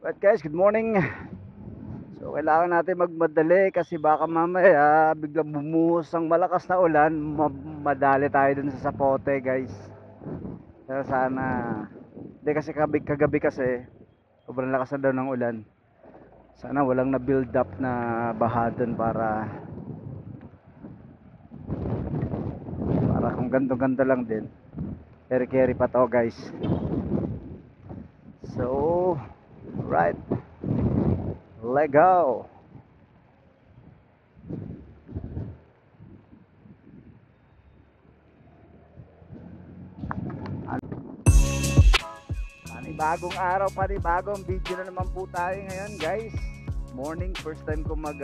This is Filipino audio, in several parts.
But guys, good morning. So kailangan natin magmadali kasi baka mamaya biglang bumuhos ang malakas na ulan, madali tayo dun sa sapote guys. Pero sana, hindi kasi kagabi kasi sobrang lakas na daw ng ulan. Sana walang na build up na baha dun para kung ganto-ganto lang din. Carry pa to guys. So, right, let go. Panibagong araw, panibagong video na naman po tayo ngayon guys. Morning, first time ko mag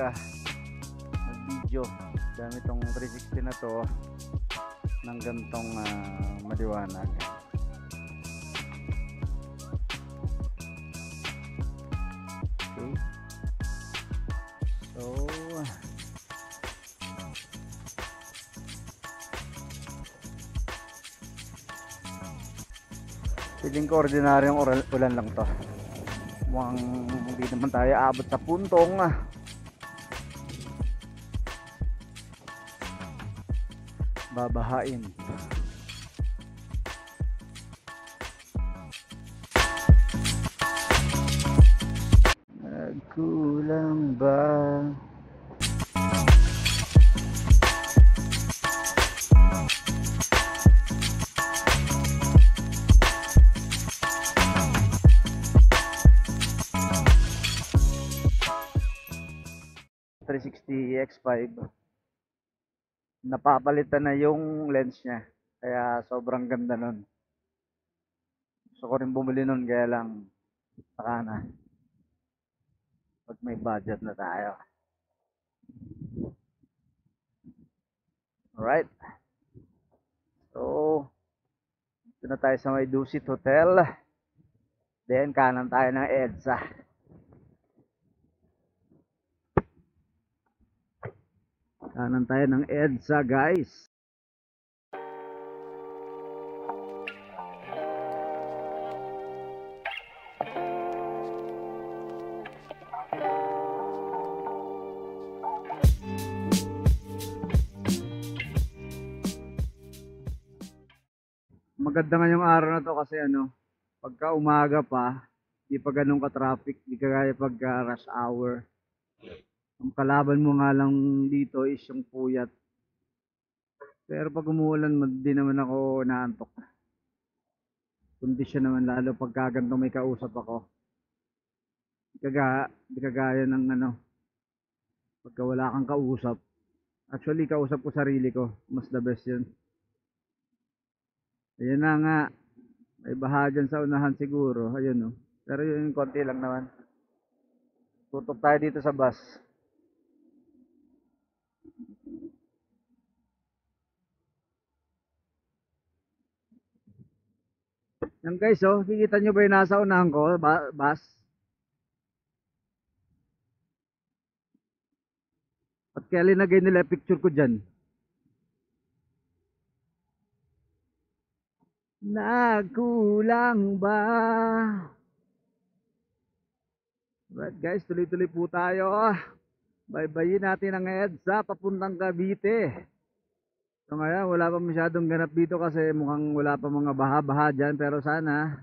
video gamit tong 360 na to ng gantong maliwanag. Okay, so feeling ko ordinaryong ulan lang to, mukhang hindi naman tayo abot sa puntong babahain. Nagkulang ba? X5 napapalitan na yung lens niya, kaya sobrang ganda nun. Gusto ko rin bumili nun, kaya lang saka na pag may budget na tayo. Alright, so dito na tayo sa may Dusit Hotel, then kanan tayo ng EDSA. Kanan tayo ng EDSA guys. Maganda nga yung araw na to kasi pagka umaga pa, di pa ganun ka-traffic, di kagaya pagka rush hour. Ang kalaban mo nga lang dito is yung puyat. Pero pag umuulan, di naman ako naantok. Kondisyon naman lalo pagka ganito may kausap ako. Di kagaya ng pagka wala kang kausap. Actually, kausap ko sarili ko. Mas the best yun. Ayan na nga. May baha dyan sa unahan siguro. Ayun o. Pero yun konti lang naman. Tutok tayo dito sa bus. Yan guys, kikita nyo ba yung nasa unahan ko, bus? At kaya linagay nila picture ko dyan. Nagkulang ba? Right guys, tuloy-tuloy po tayo. Baybayin natin ang EDSA papuntang Cavite. So ngayon, wala pa masyadong ganap dito kasi mukhang wala pa mga baha-baha dyan. Pero sana,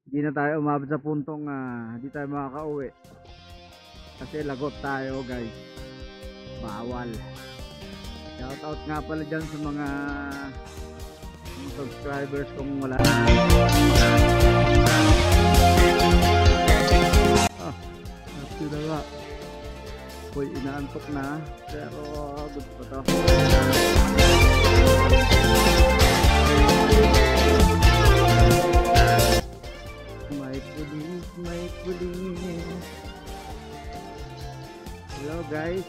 hindi na tayo umabot sa puntong hindi tayo makakauwi. Kasi lagot tayo guys. Bawal. Shoutout nga pala dyan sa mga subscribers kung wala. After na nga. Uy, inaantok na. Pero good pa to. May pulis. Hello guys.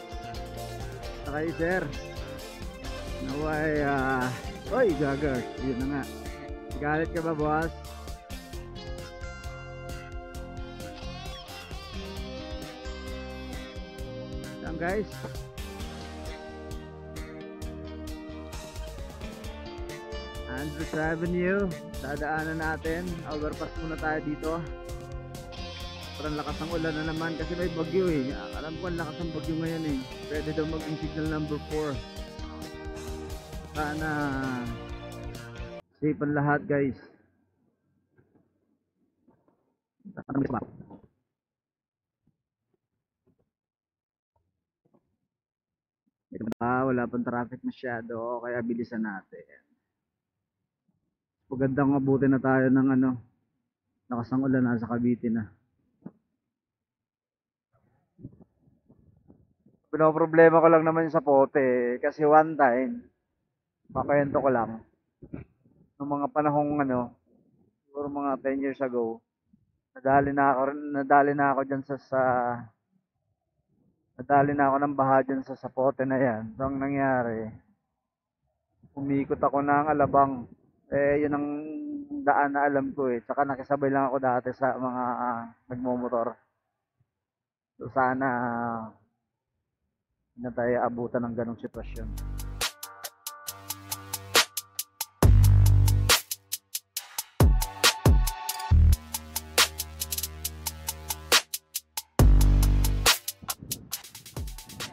Sakay sir. Naway oy gaggers. Yun na nga. Galit ka ba boss? Saan guys? Andrews Avenue. Dadaanan natin. Overpass muna tayo dito. Parang lakas ng ulan na naman kasi may bagyo eh. Alam ko ang lakas ng bagyo ngayon eh. Pwede daw maging signal number 4. Sana safe ang lahat guys. Wala pang traffic masyado kaya bilisan natin. Magandang abutin na tayo ng lakas ng ulan na sa Cavite na. Pinoproblema ko lang naman sa pote kasi one time, pakwento ko lang, nung mga panahong siguro mga 10 years ago, nadali na ako dyan nadali na ako ng baha dyan sa pote na yan. So ang nangyari, umikot ako ng Alabang, yun ang daan na alam ko eh, tsaka nakisabay lang ako dati sa mga nagmomotor. So sana na tayo abutan ng ganong sitwasyon.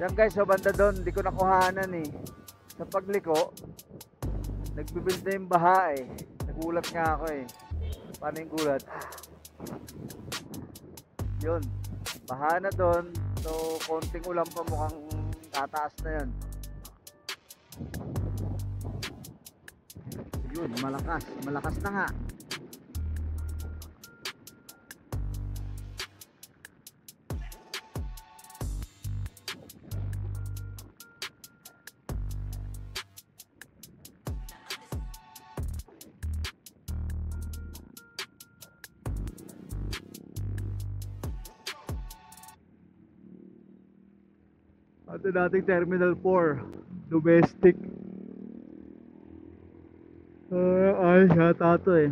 Yan guys, so banda doon, hindi ko nakuhanan eh. Sa pagliko, nagbibuild na yung baha eh. Nagulat nga ako eh. Paano yung gulat? Yun, baha na doon. So, konting ulan pa mukhang tataas na yan. Yun, malakas na nga. Ito dating Terminal 4 domestic. Ay, yata ito eh.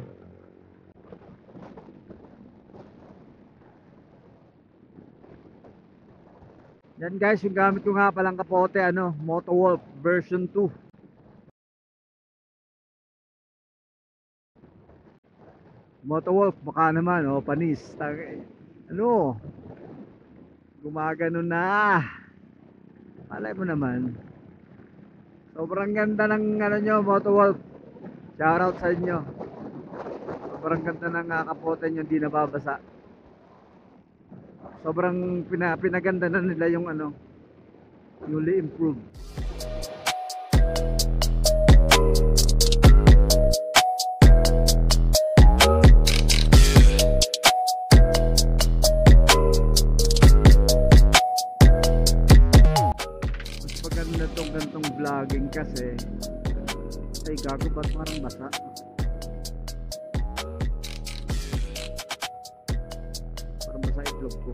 Yan guys, yung gamit ko nga palang kapote, Motowolf version 2. Motowolf, baka naman, panis. Gumagano na. Malay mo naman. Sobrang ganda ng nyo, Motowolf. Shoutout sa inyo. Sobrang ganda ng kapote nyo, hindi nababasa. Sobrang pinaganda na nila yung newly improved. Gantong vlogging kasi ay gago ba't parang basa itlog ko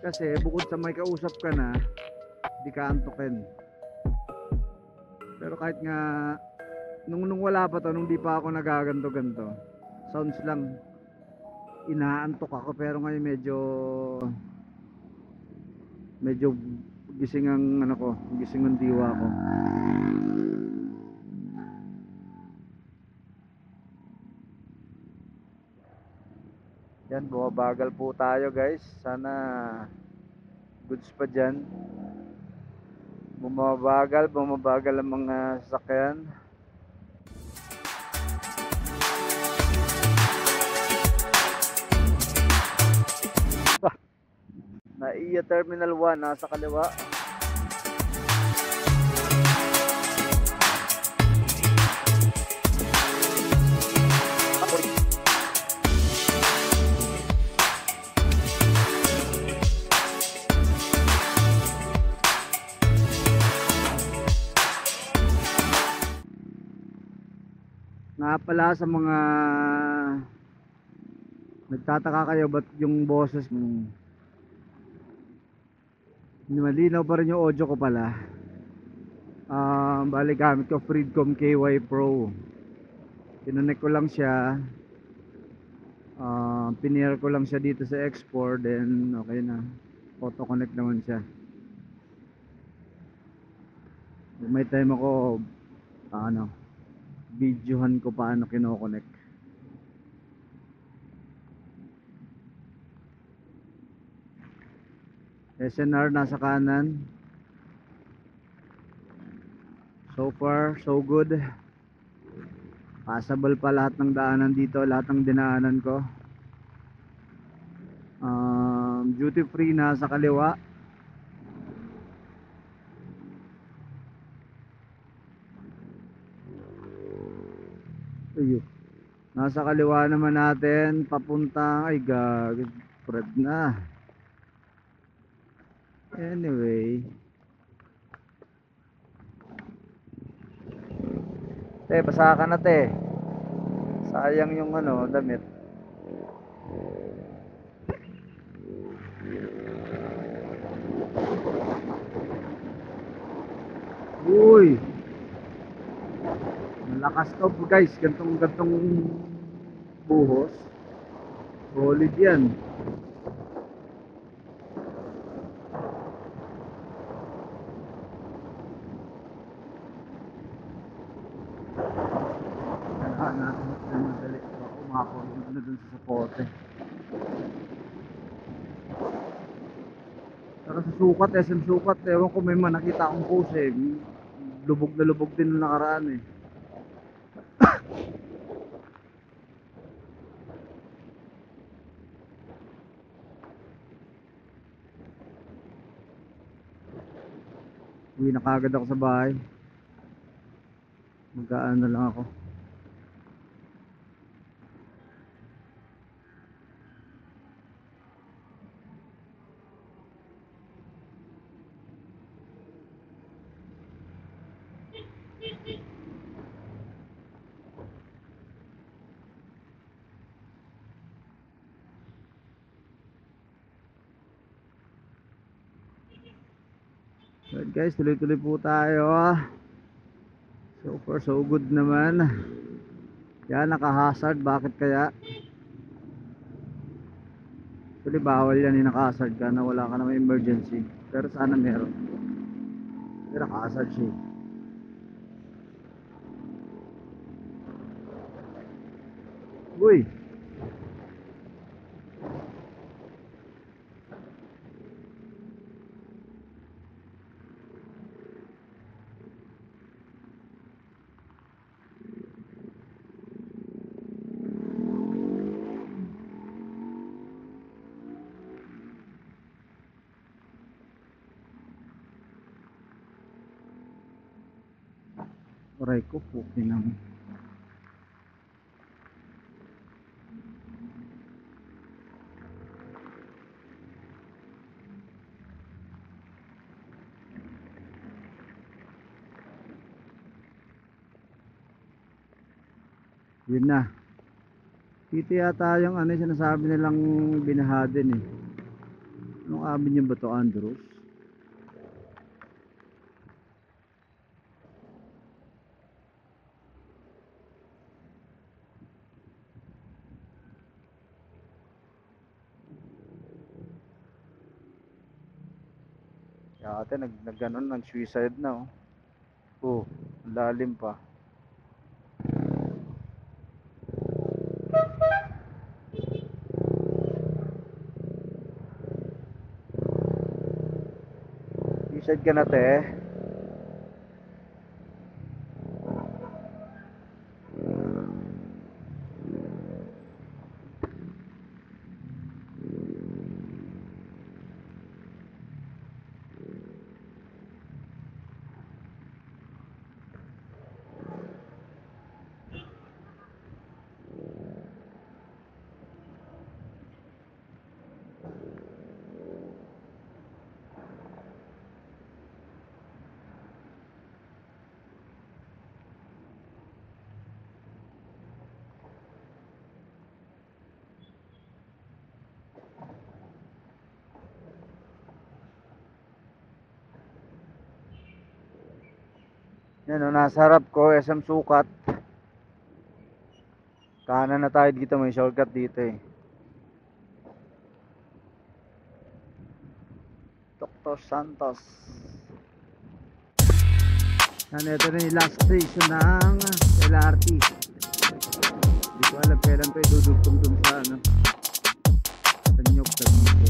kasi bukod sa may kausap ka na di ka antukin pero kahit nga nung wala pa to nung di pa ako nagaganto-ganto sounds lang inaantok ako pero ngayon medyo gising ang gising ang diwa ko. Yan, bumabagal po tayo guys, sana goods pa dyan. Bumabagal ang mga sasakyan. NAIA Terminal 1 nasa kaliwa. Nga pala sa mga nagtataka kayo ba't yung boses malinaw pa rin yung audio ko pala. Bali gamit ko Freedcom KY Pro. Kinonek ko lang siya, pinair ko lang siya dito sa X4, then okay na, auto connect naman siya. May time ako videohan ko paano kinokonek. SNR nasa kanan. So far so good. Passable pa lahat ng daanan dito, lahat ng dinaanan ko. Duty free na sa kaliwa. Ayun. Nasa kaliwa naman natin papunta, ay gagawin Fred na. Anyway, basa ka na sayang yung damit. Uy, malakas to guys, gantong buhos, solid yan. Kailangan natin madali, baka umakulong na dun sa sapote. Saka sa sukat, SM sukat, ewan ko, may nakita akong post lubog na lubog din nung nakaraan Uwi na kagad ako sa bahay. Mag-aan na lang ako. Right guys, tuloy-tuloy po tayo. So far so good naman. Yan, naka-hazard. Bakit kaya? Actually bawal yan yung naka-hazard ka na wala ka naman emergency. Pero sana meron. Pero naka-hazard siya. Uy! Aray ko, puki naman. Yun na. Dito yata yung sinasabi nilang binaha din Anong amin yung ba to, Andrews? Ate nag-suicide na lalim pa. Suicide ka na Yan nasa harap ko, SM Sukat. Kanan na tayo dito, may shortcut dito Dr. Santos. Yan, ito na yung last station ng LRT. Hindi ko alam kailan to idudugtong dun sa ano, Tanyog, Cavite.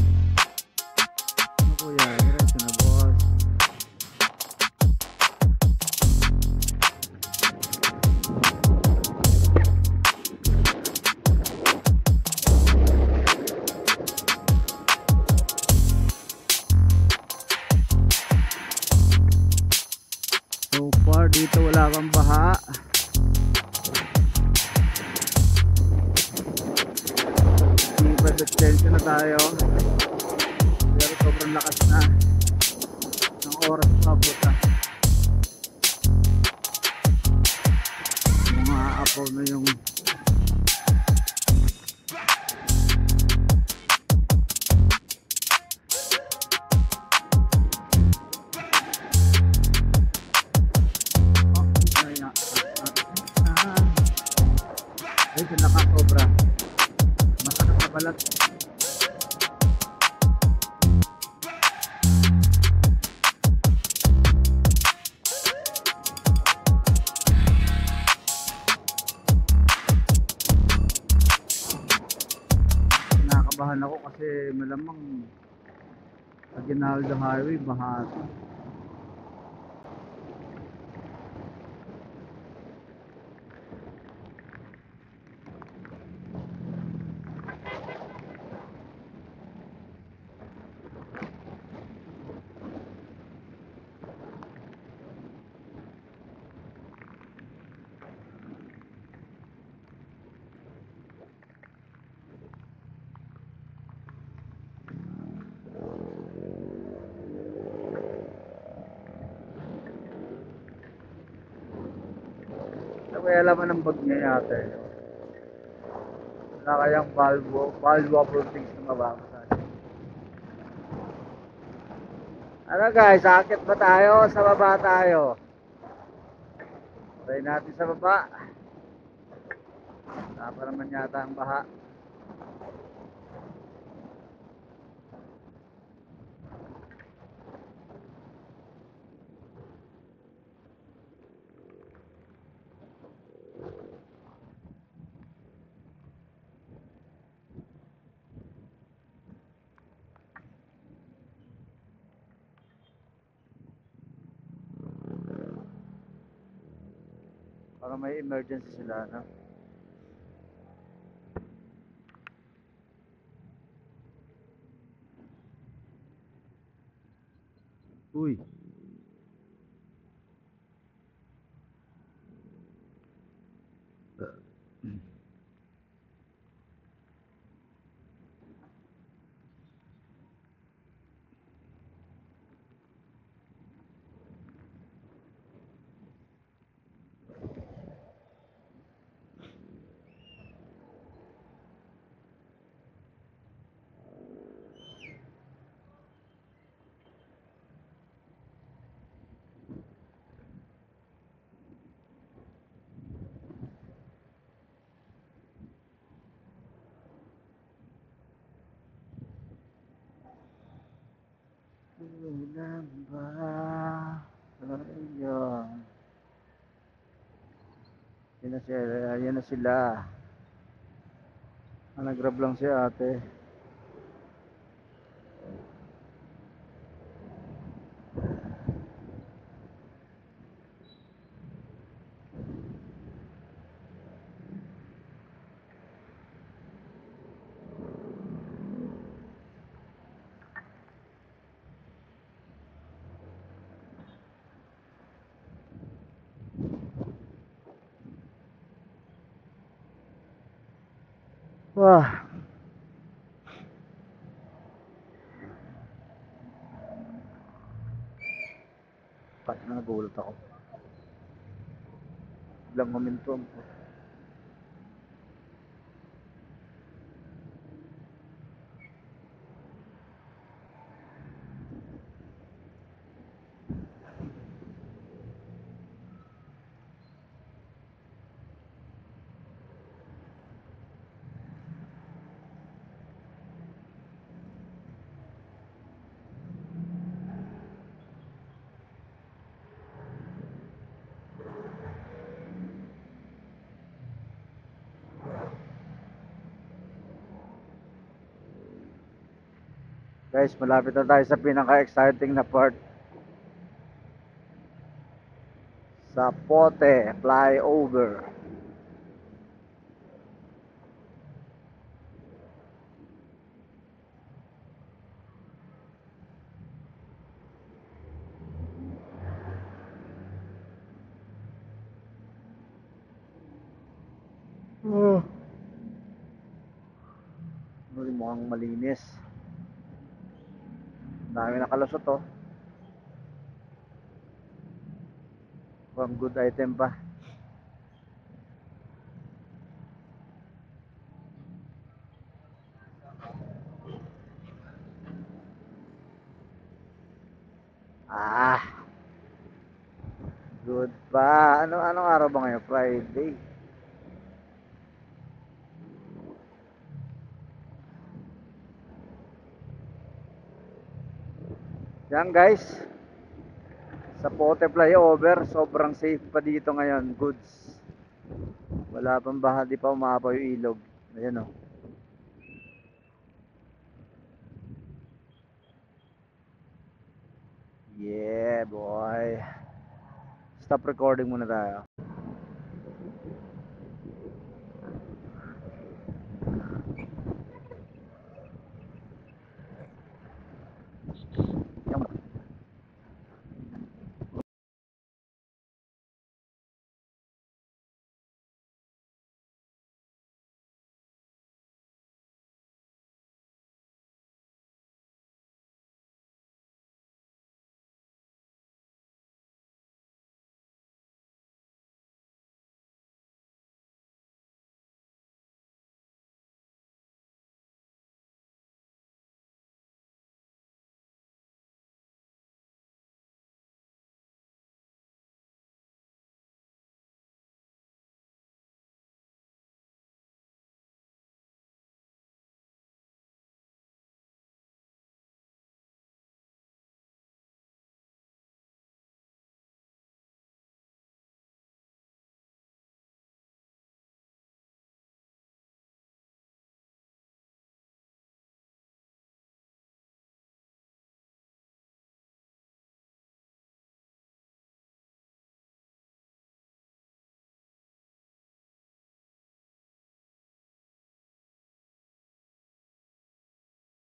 Ano kuya, diretso na boss. So far dito wala kang baha. Extension na tayo, pero sobrang lakas na ng oras na buta. Mga aapaw na yung ay sa nakasobra masakit na balat. Nakabahan ako kasi malamang sa Ginaldo Highway baha. Kaya laman ng bag niya yata eh. Wala kayang valve proofing na mababasa. Ano guys, akit ba tayo? Sa baba tayo. Try natin sa baba. Wala pa naman yata ang baha. Baka may emergency sila, no? Uy. Ulan ba? Ayun. Yan na sila. Nag-grab lang si ate. Wah. Pati na nagulat ako. Biglang momentum. Guys, malapit na tayo sa pinaka-exciting na part. Sa Pote Flyover. Mukhang malinis. Dami nakalusot oh. Mukhang good item pa. Good pa. Anong araw ba ngayon? Friday. Yan guys, sa Pote Flyover, sobrang safe pa dito ngayon. Goods. Wala pang baha, di pa umapaw yung ilog. Ayan o. Yeah boy. Stop recording muna tayo.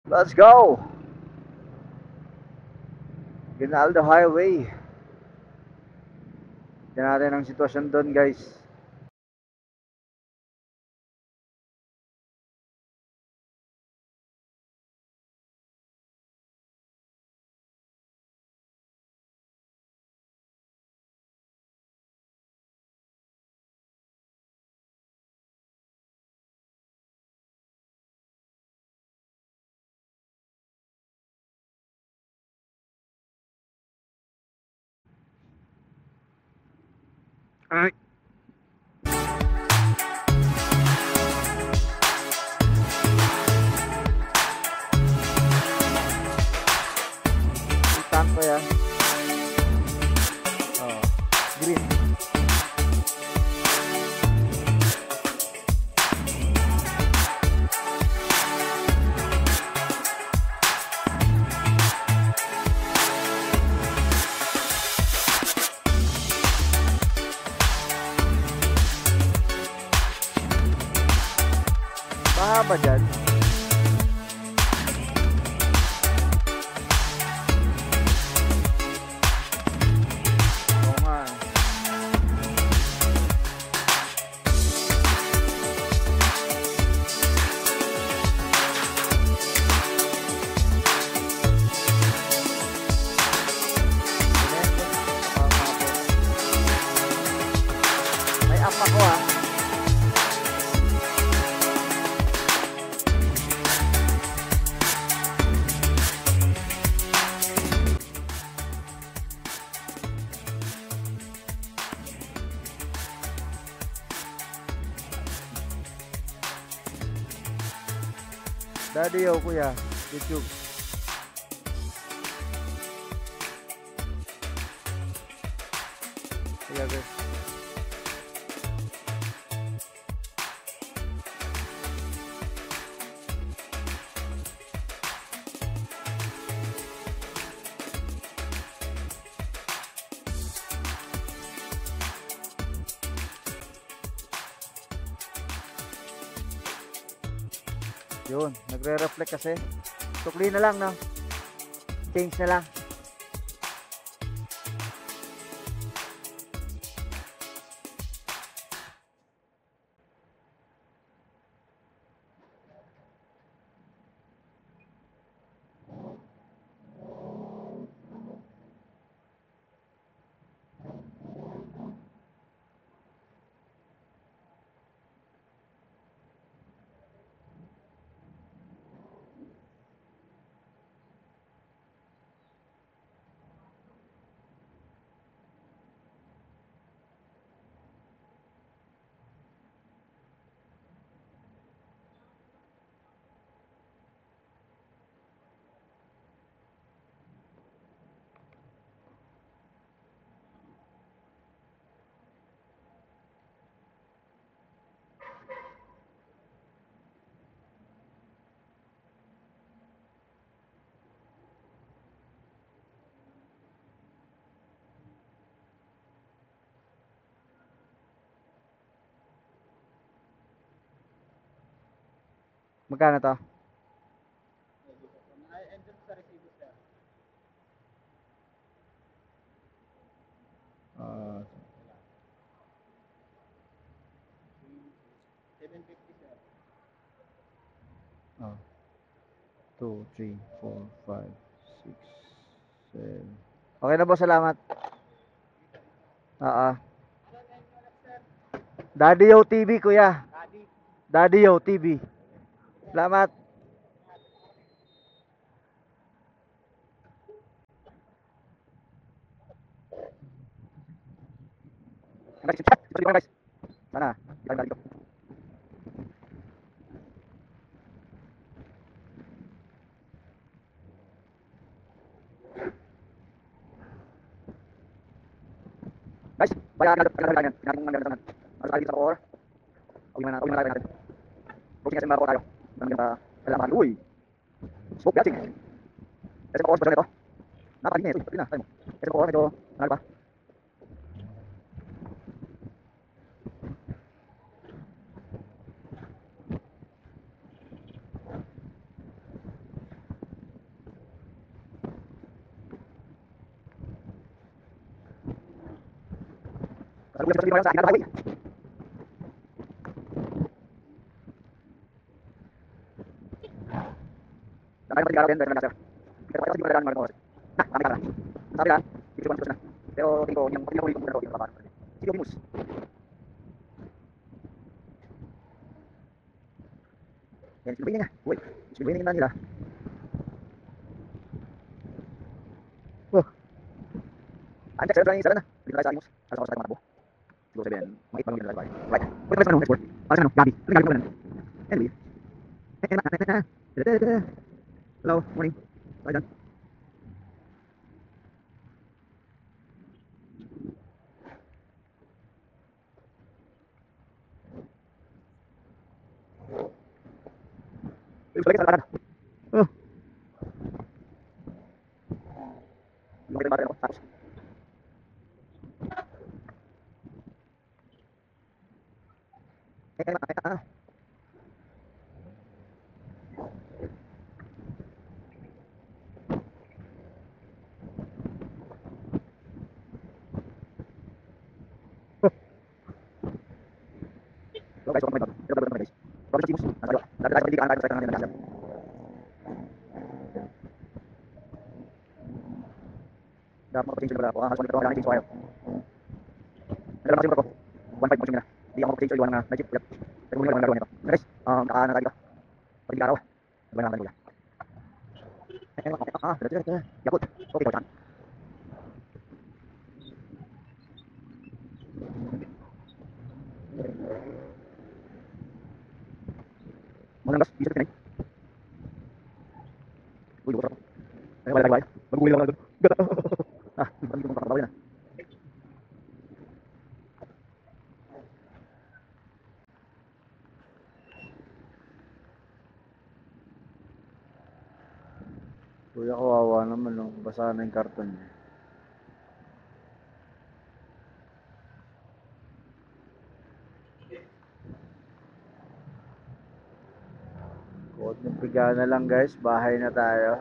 Let's go! Ginaldo Highway. Tignan natin ang sitwasyon doon guys. Ay. Tank ko yan. Oh, green. Mahaba dyan. Oo nga. May up ako ah. Daddy yo kuya, YouTube. Kuya guys. Yun, nagre-reflect kasi. Tukli na lang, no? Change na lang. Magkano to? Uh, 2, 3, 4, 5, 6, 7. Okay na, boss. Salamat. Oo. Daddy Yo TV, kuya. Daddy Yo TV. Salamat. Guys, sana. Guys, bayan natin natin natin ano tayo sa core. Uwi na natin. Booking kasi mako tayo. Nang kailangan. Uy. Smoke batching. Kasi core pa ito. Napakalinis. Uy, na. Kasi core medyo ano ba? Kasi sa akin highway. Nakaya matigaw din dahil nasa. Pero kasi hindi ko kailangan mag-core. Na, kami ka. Sabi lang, hindi ko na. Pero tingko yung pag-huli ko muna dito pa. Sige, Venus. Yan, sino ba niya? Uy, sino ba niya nila? Oh, anjak saya berani sana. Dito tayo sa Animus. Sa sa mga tabo. Siguro sabihin, mait bang nila tayo. Right. Pwede ba sa export? Para sa ano? Gabi. Ano gabi ko na? Anyway. Hello, morning. Bye dyan. Yung lagi sa lakad. Oh, yung mga ako. Tapos. Ah. Hello guys, welcome back. Hello guys. Robert Simus. Nasa iyo. Dati tayo hindi ka tayo sa kanila. Dapat mo change ko ako. Ang ko lang change ko. Nagala kasi ko. 1.5 mo na. Di ako change ko na na chip. Pero muna lang gagawin ito. Guys, kaan na tayo. Pag araw. Ba na tayo. Yakut. Okay, ko. Mga gas, bisa ka. Uy, bukas ako. Ay, wala tayo. Mag-uwi lang ako doon. Gata. Ah, hindi ko makakabawin na. Kuya, kawawa naman, no? Basa na yung karton niya. Call Huwag niyong piga na lang guys, bahay na tayo.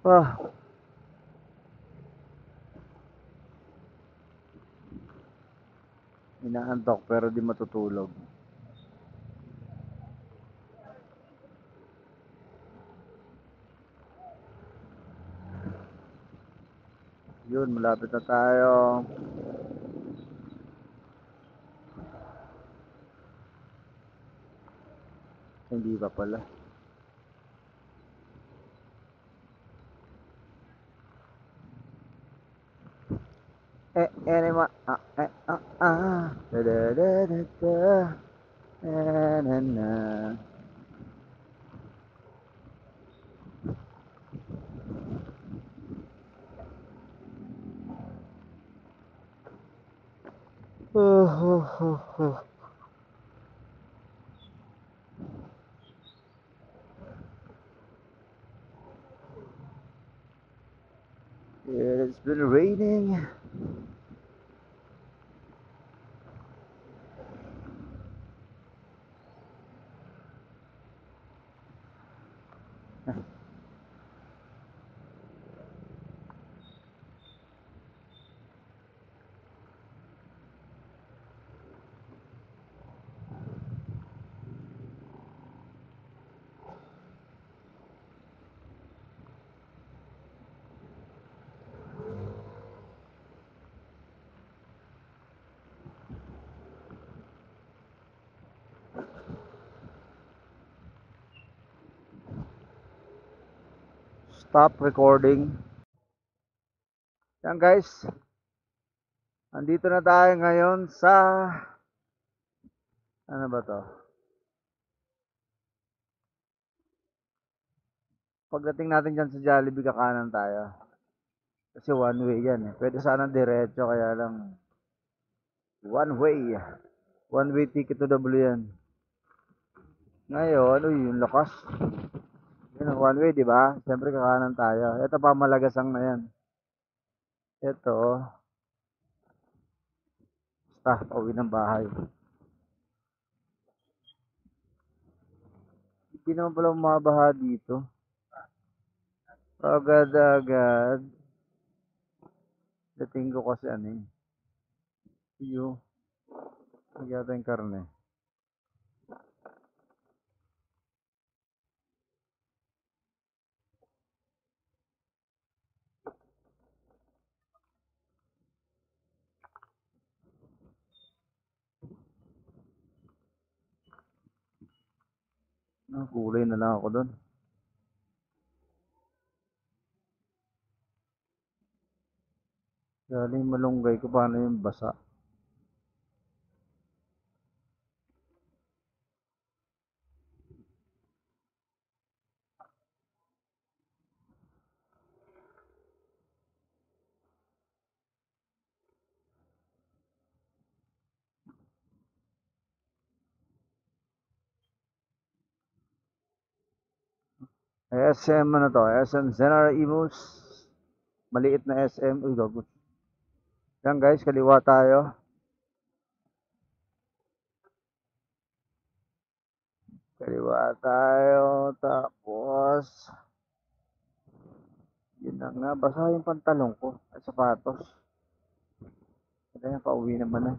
Ah, inaantok pero di matutulog. Yun, malapit na tayo. Hindi pa pala. Anima, da da da da da, na na na. It's been raining. Stop recording. Yan guys, andito na tayo ngayon sa, ano ba to? Pagdating natin dyan sa Jollibee, kakanan tayo. Kasi one way yan eh. Pwede sana diretso, kaya lang one way. One way ticket to W yan. Ngayon, uy, yung lakas. Yun, one way, di ba? Siyempre kakanan tayo. Ito pa, Malagasang na yan. Ito, basta, pauwi ng bahay. Hindi naman pala umabaha dito. Agad-agad. Dating ko kasi ano eh. Iyo. Nagyata yung karne. Kulay na lang ako doon. Galing malunggay ko, paano yung basa? SM ano to? SM General Imus. Maliit na SM. Uy, gago. Yan guys, kaliwa tayo. Kaliwa tayo. Tapos, yun na nga. Basa yung pantalong ko. At sapatos. Kaya pauwi naman na.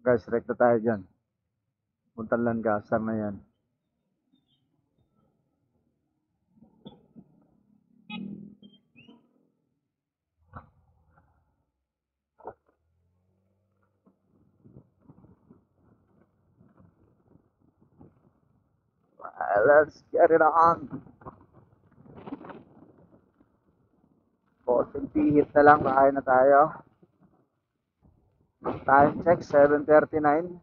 Guys, rekta tayo dyan. Puntan Lancaster na yan. Let's get it on. Konting pihit na lang, bahay na tayo. Time check, 7:39.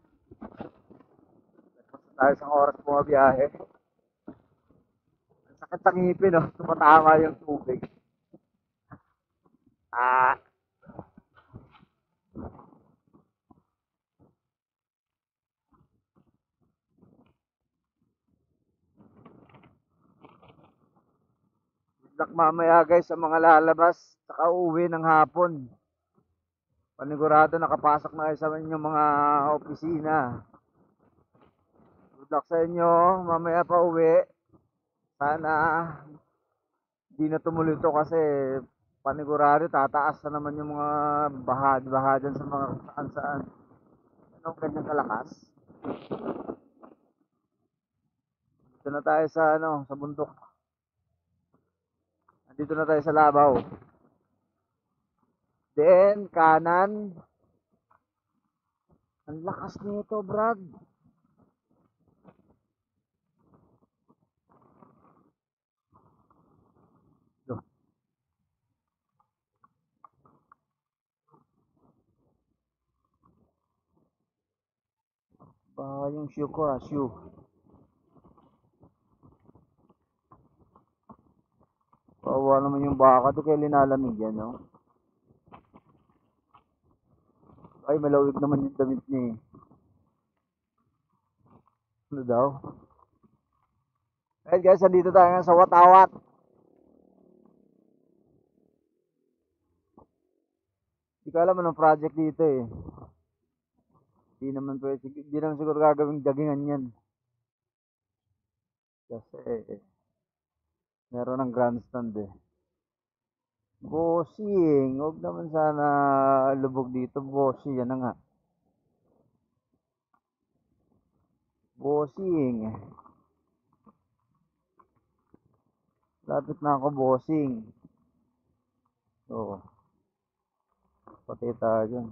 Basta tayo isang oras bumabiyahe. Ang sakit ng ngipin, no? Tumatama yung tubig. Ah, good luck mamaya guys sa mga lalabas, saka uuwi ng hapon. Panigurado nakapasok na kayo sa inyong mga opisina. Good luck sa inyo, mamaya pa uwi. Sana di na tumuloy to kasi panigurado tataas na naman yung mga baha dyan sa mga saan saan. Anong ganyan kalakas? Dito na tayo sa sa bundok. Dito na tayo sa Labaw. Then kanan. Ang lakas nito, Brad. Baka yung shoe ko, shoe. Kawawa naman yung baka, di kaya linalamig yan, no? Ay, malawig naman yung damit niya eh. Ano daw? Alright guys, dito tayo nga sa Watawat. Hindi ko alam anong project dito eh. Hindi naman siguro gagawing dagingan yan. Kasi meron ng grandstand eh. Bossing, huwag naman sana lubog dito, bossing, yan na nga. Bossing. Lapit na ako, bossing. Oo. Pati tayo dyan.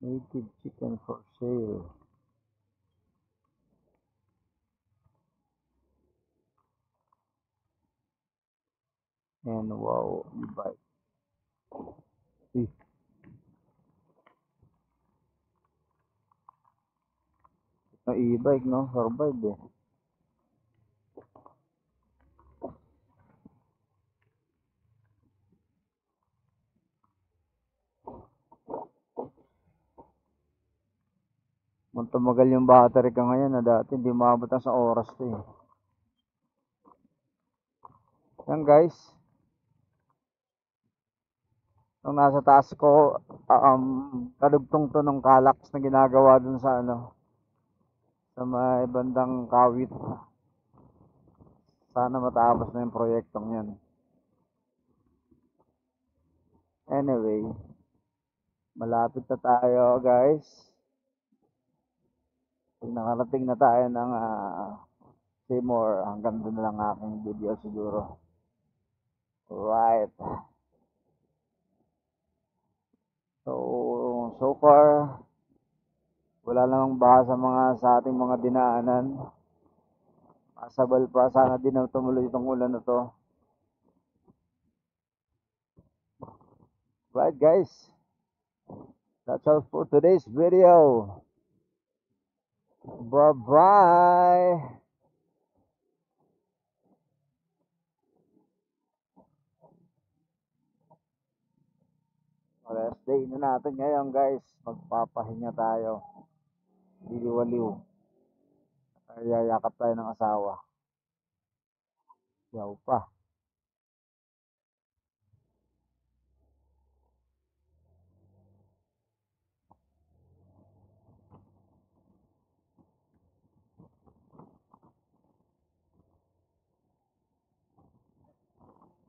Native chicken for sale. And wow, e-bike. Na e-bike, no? Survive eh. Kung tumagal yung battery ka ngayon na dati, hindi maabot sa oras to eh. Yan guys. Nung nasa taas ko, kadugtong to ng kalax na ginagawa dun sa sa may bandang Kawit. Sana matapos na yung proyektong yan. Anyway, malapit na tayo guys. Pag nakarating na tayo ng Seymour, hanggang doon na lang aking video siguro. Right. So far, wala namang baha sa ating mga dinaanan. Masabal pa, sana din na tumuloy itong ulan na to. Right guys, that's all for today's video. Bye bye. Rest day na natin ngayon guys. Magpapahinga tayo. Diliwaliw. Yayakap tayo ng asawa. Yaw pa.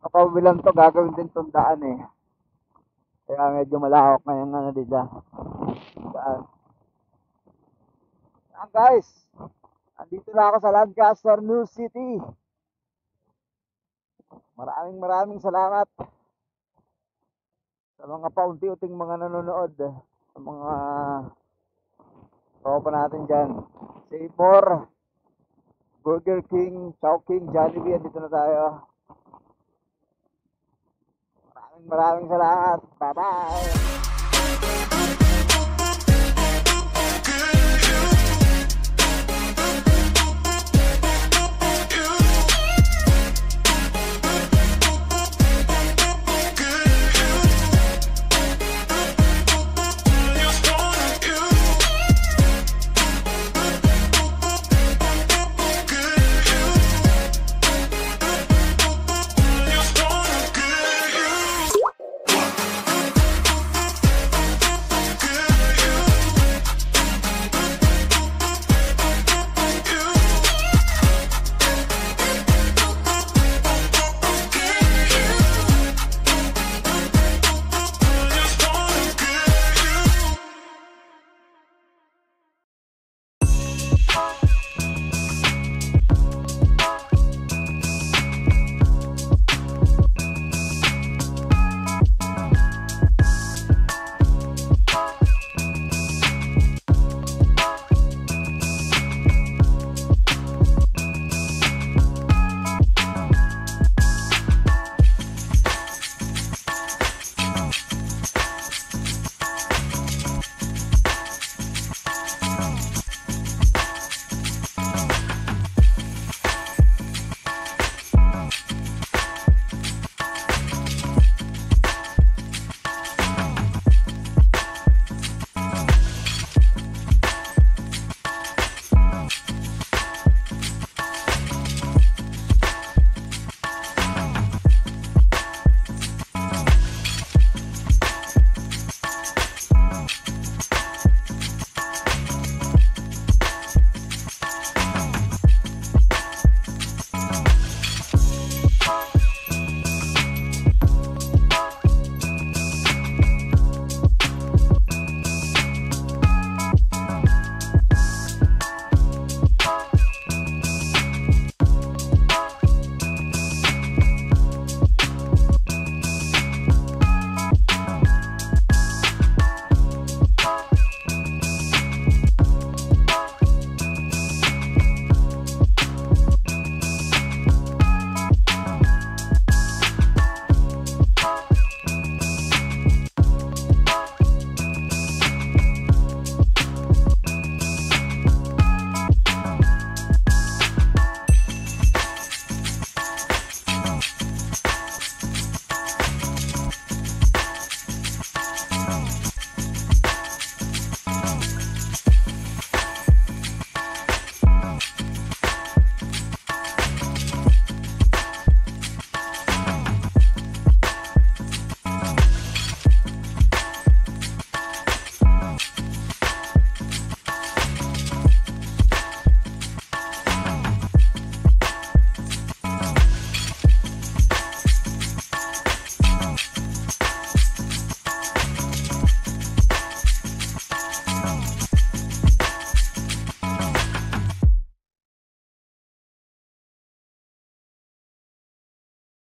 Kapabilan to, gagawin din tong daan eh. Kaya medyo malawak na yung ano dito. Daan. Yan guys, andito na ako sa Lancaster, New City. Maraming salamat sa mga paunti-unting mga nanonood. Sa mga tropa natin dyan. Seymour, Burger King, Chowking, Jollibee, andito na tayo. Maraming salamat. Bye-bye!